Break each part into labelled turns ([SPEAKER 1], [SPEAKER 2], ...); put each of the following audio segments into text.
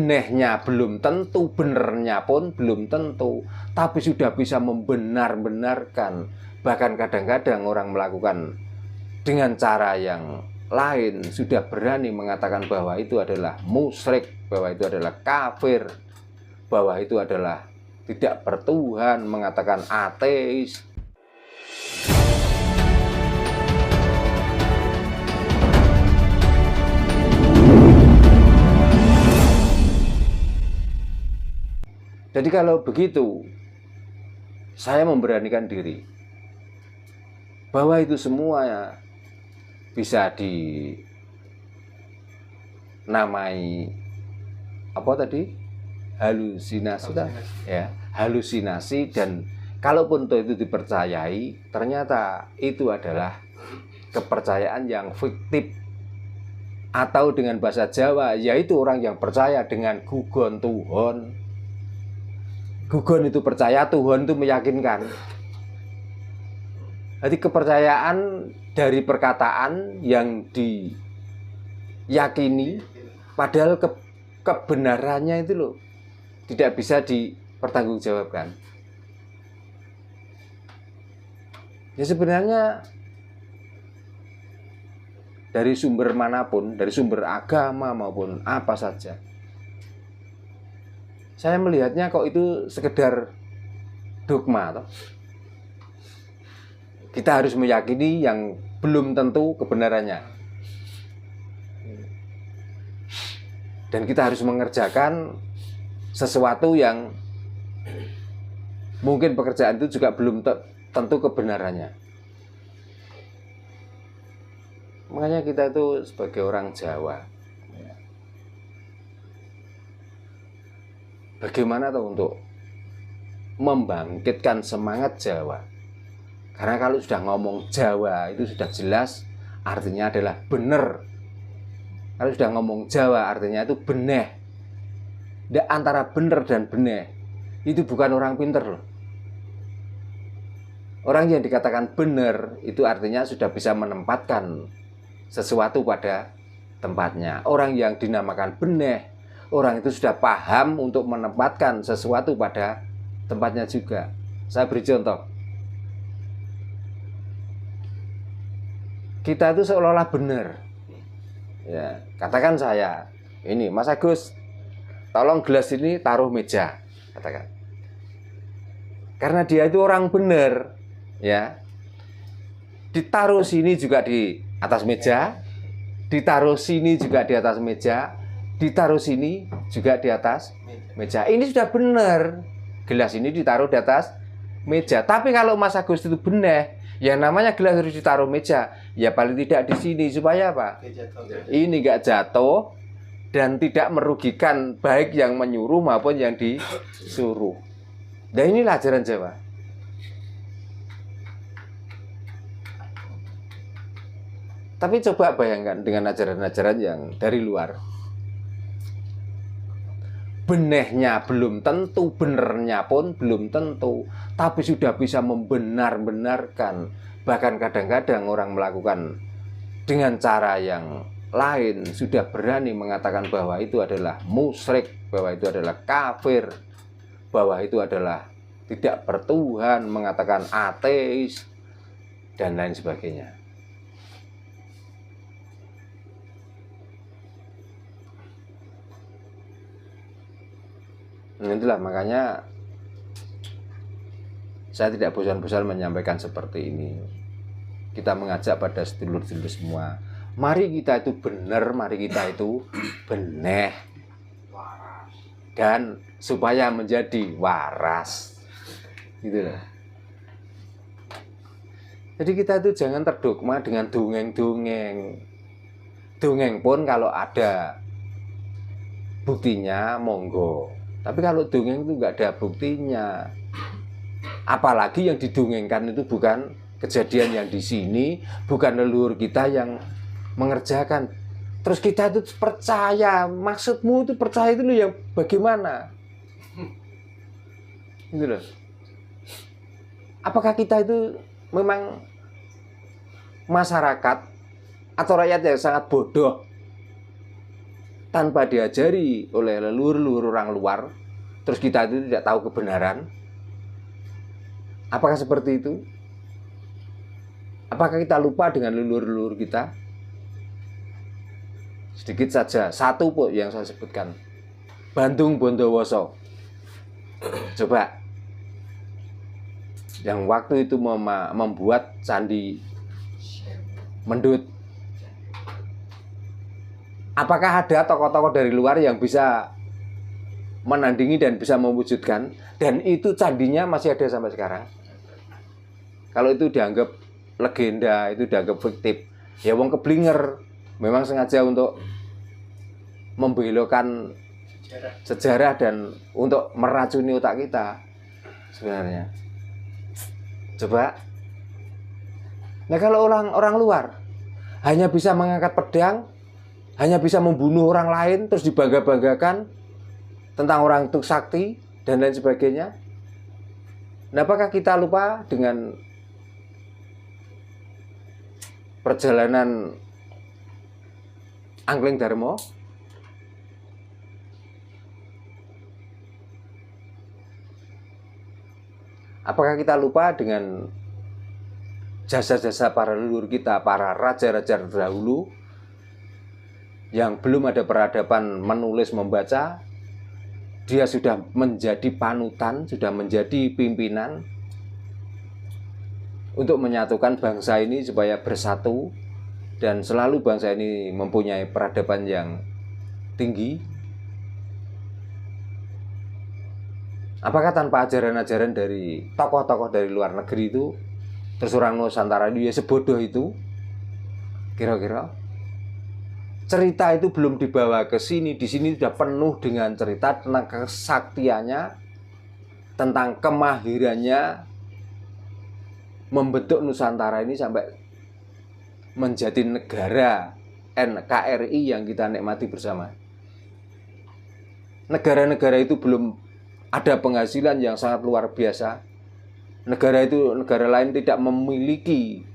[SPEAKER 1] benehnya belum tentu, benernya pun belum tentu, tapi sudah bisa membenar-benarkan. Bahkan kadang-kadang orang melakukan dengan cara yang lain, sudah berani mengatakan bahwa itu adalah musyrik, bahwa itu adalah kafir, bahwa itu adalah tidak bertuhan, mengatakan ateis. Jadi kalau begitu, saya memberanikan diri bahwa itu semua bisa dinamai apa tadi? Halusinasi. Ya, halusinasi. Dan kalaupun itu dipercayai, ternyata itu adalah kepercayaan yang fiktif, atau dengan bahasa Jawa yaitu orang yang percaya dengan gugon Tuhan. Gugon itu percaya, Tuhan itu meyakinkan. Jadi kepercayaan dari perkataan yang diyakini, padahal kebenarannya itu loh tidak bisa dipertanggungjawabkan. Ya sebenarnya dari sumber manapun, dari sumber agama maupun apa saja, saya melihatnya kok itu sekedar dogma toh. Kita harus meyakini yang belum tentu kebenarannya. Dan kita harus mengerjakan sesuatu yang mungkin pekerjaan itu juga belum tentu kebenarannya. Makanya kita itu sebagai orang Jawa, bagaimana tuh untuk membangkitkan semangat Jawa? Karena kalau sudah ngomong Jawa itu sudah jelas artinya adalah benar. Kalau sudah ngomong Jawa artinya itu beneh. Antara benar dan beneh itu bukan orang pinter loh. Orang yang dikatakan benar itu artinya sudah bisa menempatkan sesuatu pada tempatnya. Orang yang dinamakan beneh, orang itu sudah paham untuk menempatkan sesuatu pada tempatnya juga. Saya beri contoh. Kita itu seolah-olah benar. Ya, katakan saya, ini Mas Agus, tolong gelas ini taruh meja, katakan. Karena dia itu orang benar, ya. Ditaruh sini juga di atas meja, ditaruh sini juga di atas meja, ditaruh sini juga di atas meja. Ini sudah benar. Gelas ini ditaruh di atas meja. Tapi kalau Mas Agus itu benar, yang namanya gelas harus ditaruh meja, ya paling tidak di sini supaya apa? Ini nggak jatuh dan tidak merugikan baik yang menyuruh maupun yang disuruh. Dan inilah ajaran Jawa. Tapi coba bayangkan dengan ajaran-ajaran yang dari luar. Benehnya belum tentu, benernya pun belum tentu, tapi sudah bisa membenar-benarkan. Bahkan kadang-kadang orang melakukan dengan cara yang lain, sudah berani mengatakan bahwa itu adalah musyrik, bahwa itu adalah kafir, bahwa itu adalah tidak bertuhan, mengatakan ateis, dan lain sebagainya. Nah, itulah makanya saya tidak bosan-bosan menyampaikan seperti ini. Kita mengajak pada sedulur-sedulur semua, mari kita itu benar, mari kita itu beneh, dan supaya menjadi waras, gitu loh. Jadi kita itu jangan terdogma dengan dongeng-dongeng. Dongeng pun kalau ada buktinya monggo. Tapi kalau dongeng itu nggak ada buktinya. Apalagi yang didongengkan itu bukan kejadian yang di sini, bukan leluhur kita yang mengerjakan. Terus kita itu percaya, maksudmu itu percaya itu loh yang bagaimana? Gitu loh. Apakah kita itu memang masyarakat atau rakyat yang sangat bodoh tanpa diajari oleh leluhur-leluhur orang luar, terus kita itu tidak tahu kebenaran. Apakah seperti itu? Apakah kita lupa dengan leluhur-leluhur kita? Sedikit saja, satu pun yang saya sebutkan, Bandung Bondowoso. Coba, yang waktu itu membuat candi Mendut. Apakah ada tokoh-tokoh dari luar yang bisa menandingi dan bisa mewujudkan? Dan itu candinya masih ada sampai sekarang. Kalau itu dianggap legenda, itu dianggap fiktif, ya wong keblinger, memang sengaja untuk membelokkan sejarah dan untuk meracuni otak kita sebenarnya. Coba. Nah, kalau orang luar hanya bisa mengangkat pedang, hanya bisa membunuh orang lain, terus dibangga-banggakan tentang orang itu sakti dan lain sebagainya. Nah, apakah kita lupa dengan perjalanan Angling Darmo? Apakah kita lupa dengan jasa-jasa para leluhur kita, para raja-raja terdahulu yang belum ada peradaban menulis membaca, dia sudah menjadi panutan, sudah menjadi pimpinan untuk menyatukan bangsa ini supaya bersatu dan selalu bangsa ini mempunyai peradaban yang tinggi? Apakah tanpa ajaran-ajaran dari tokoh-tokoh dari luar negeri itu, terus orang Nusantara itu ya sebodoh itu? Kira-kira cerita itu belum dibawa ke sini. Di sini sudah penuh dengan cerita tentang kesaktiannya, tentang kemahirannya membentuk Nusantara ini sampai menjadi negara NKRI yang kita nikmati bersama. Negara-negara itu belum ada penghasilan yang sangat luar biasa. Negara lain tidak memiliki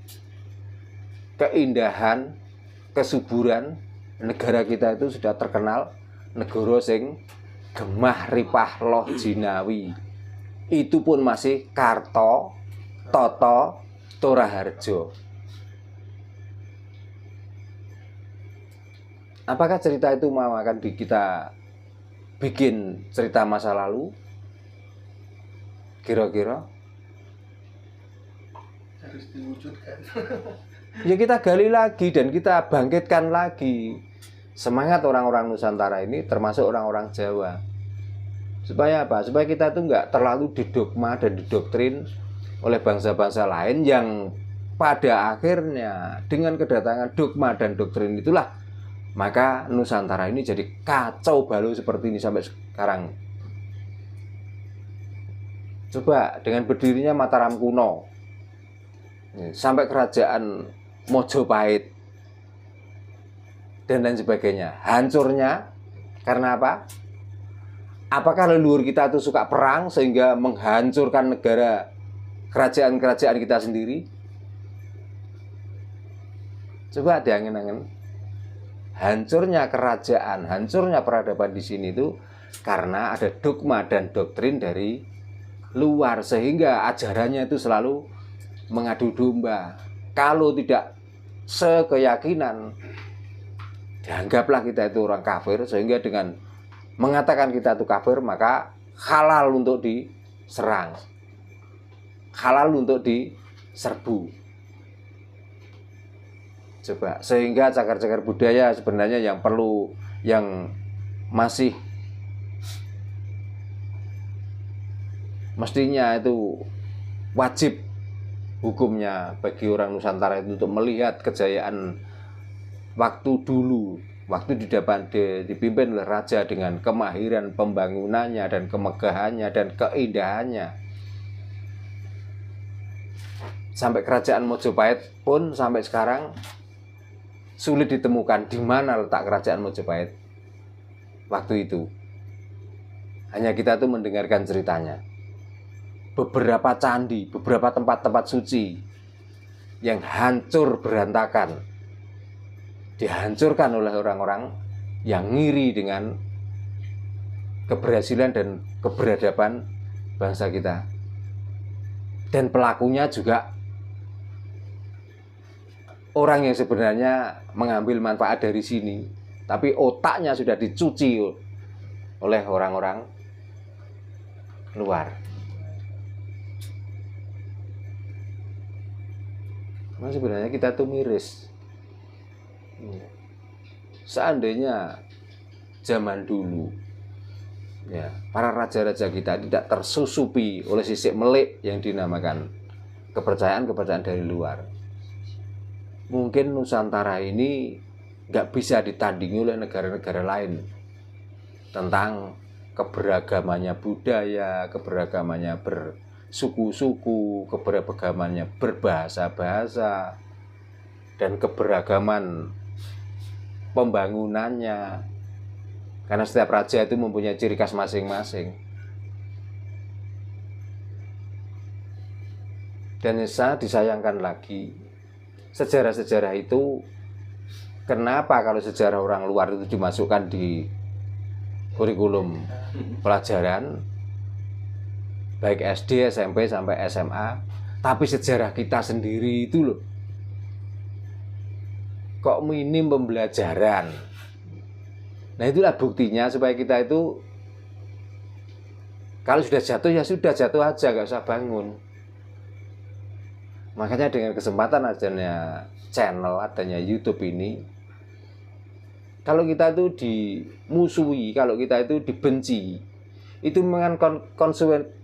[SPEAKER 1] keindahan, kesuburan. Negara kita itu sudah terkenal negara sing gemah ripah loh jinawi. Itu pun masih Karto, Toto, Toraharjo. Apakah cerita itu mau akan kita bikin cerita masa lalu? Kira-kira
[SPEAKER 2] harus diwujudkan.
[SPEAKER 1] Ya kita gali lagi dan kita bangkitkan lagi semangat orang-orang Nusantara ini, termasuk orang-orang Jawa. Supaya apa? Supaya kita itu nggak terlalu didogma dan didoktrin oleh bangsa-bangsa lain yang pada akhirnya dengan kedatangan dogma dan doktrin itulah maka Nusantara ini jadi kacau balau seperti ini sampai sekarang. Coba dengan berdirinya Mataram kuno sampai kerajaan Mojopahit dan lain sebagainya, hancurnya karena apa? Apakah leluhur kita itu suka perang sehingga menghancurkan negara, kerajaan-kerajaan kita sendiri? Coba diangen-angen. Hancurnya kerajaan, hancurnya peradaban di sini itu karena ada dogma dan doktrin dari luar, sehingga ajarannya itu selalu mengadu domba. Kalau tidak sekeyakinan, dianggaplah kita itu orang kafir, sehingga dengan mengatakan kita itu kafir maka halal untuk diserang, halal untuk diserbu. Coba, sehingga cagar-cagar budaya sebenarnya yang perlu, yang masih mestinya itu wajib hukumnya bagi orang Nusantara itu untuk melihat kejayaan waktu dulu, waktu dipimpin oleh raja dengan kemahiran pembangunannya dan kemegahannya dan keindahannya. Sampai kerajaan Mojopahit pun sampai sekarang sulit ditemukan di mana letak kerajaan Mojopahit waktu itu. Hanya kita tuh mendengarkan ceritanya. Beberapa candi, beberapa tempat-tempat suci yang hancur berantakan, dihancurkan oleh orang-orang yang ngiri dengan keberhasilan dan keberadaban bangsa kita. Dan pelakunya juga orang yang sebenarnya mengambil manfaat dari sini, tapi otaknya sudah dicuci oleh orang-orang luar. Nah, sebenarnya kita tuh miris. Seandainya zaman dulu ya, para raja-raja kita tidak tersusupi oleh sisik melik yang dinamakan kepercayaan-kepercayaan dari luar, mungkin Nusantara ini nggak bisa ditandingi oleh negara-negara lain tentang keberagamannya budaya, keberagamannya bersuku-suku, keberagamannya berbahasa-bahasa, dan keberagaman pembangunannya. Karena setiap raja itu mempunyai ciri khas masing-masing. Dan disayangkan lagi, sejarah-sejarah itu, kenapa kalau sejarah orang luar itu dimasukkan di kurikulum pelajaran baik SD, SMP sampai SMA, tapi sejarah kita sendiri itu loh kok minim pembelajaran. Nah, itulah buktinya supaya kita itu kalau sudah jatuh ya sudah jatuh aja, gak usah bangun. Makanya dengan kesempatan adanya channel, adanya YouTube ini, kalau kita itu dimusuhi, kalau kita itu dibenci, itu dengan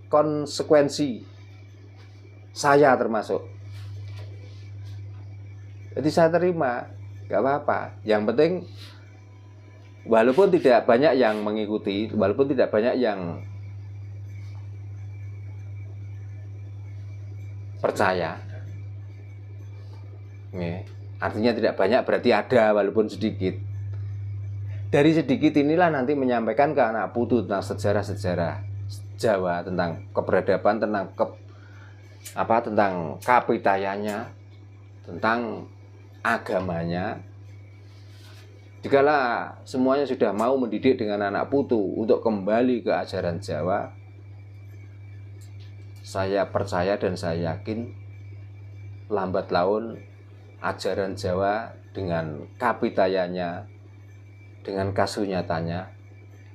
[SPEAKER 1] konsekuensi saya termasuk. Jadi saya terima, gak apa-apa. Yang penting walaupun tidak banyak yang mengikuti, walaupun tidak banyak yang percaya, artinya tidak banyak berarti ada, walaupun sedikit. Dari sedikit inilah nanti menyampaikan ke anak putu tentang sejarah-sejarah Jawa, tentang keberadaban, tentang tentang kapitayanya, tentang agamanya. Jikalau semuanya sudah mau mendidik dengan anak putu untuk kembali ke ajaran Jawa, saya percaya dan saya yakin lambat laun ajaran Jawa dengan kapitayanya, dengan kasunyatanya,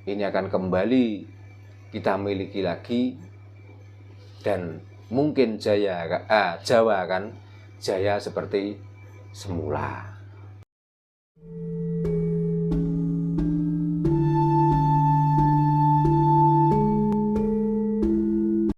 [SPEAKER 1] ini akan kembali kita miliki lagi, dan mungkin Jawa akan jaya seperti semula.